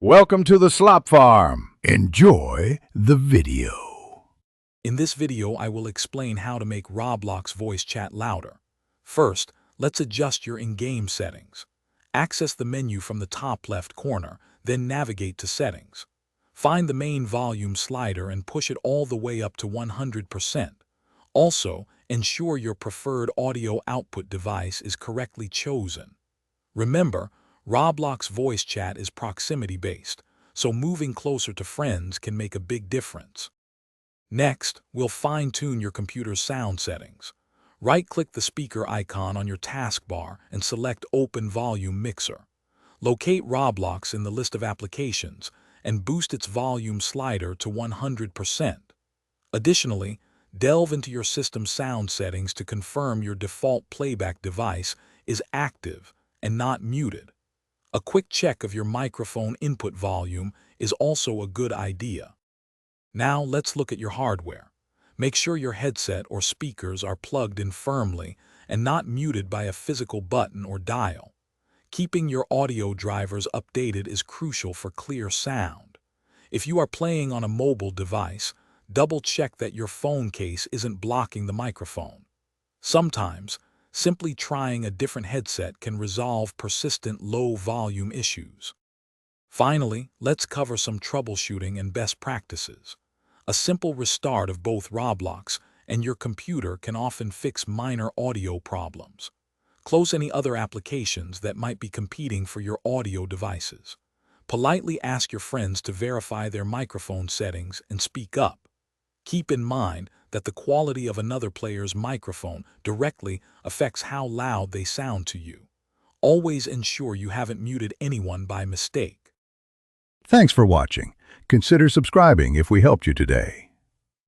Welcome to the Slop Farm. Enjoy the video. In this video, I will explain how to make Roblox voice chat louder. First, let's adjust your in-game settings. Access the menu from the top left corner, then navigate to Settings. Find the main volume slider and push it all the way up to 100%. Also, ensure your preferred audio output device is correctly chosen. Remember, Roblox voice chat is proximity-based, so moving closer to friends can make a big difference. Next, we'll fine-tune your computer's sound settings. Right-click the speaker icon on your taskbar and select Open Volume Mixer. Locate Roblox in the list of applications and boost its volume slider to 100%. Additionally, delve into your system sound settings to confirm your default playback device is active and not muted. A quick check of your microphone input volume is also a good idea. Now let's look at your hardware. Make sure your headset or speakers are plugged in firmly and not muted by a physical button or dial. Keeping your audio drivers updated is crucial for clear sound. If you are playing on a mobile device, double-check that your phone case isn't blocking the microphone. Sometimes, simply trying a different headset can resolve persistent low-volume issues. Finally, let's cover some troubleshooting and best practices. A simple restart of both Roblox and your computer can often fix minor audio problems. Close any other applications that might be competing for your audio devices. Politely ask your friends to verify their microphone settings and speak up. Keep in mind that the quality of another player's microphone directly affects how loud they sound to you. Always ensure you haven't muted anyone by mistake. Thanks for watching. Consider subscribing if we helped you today.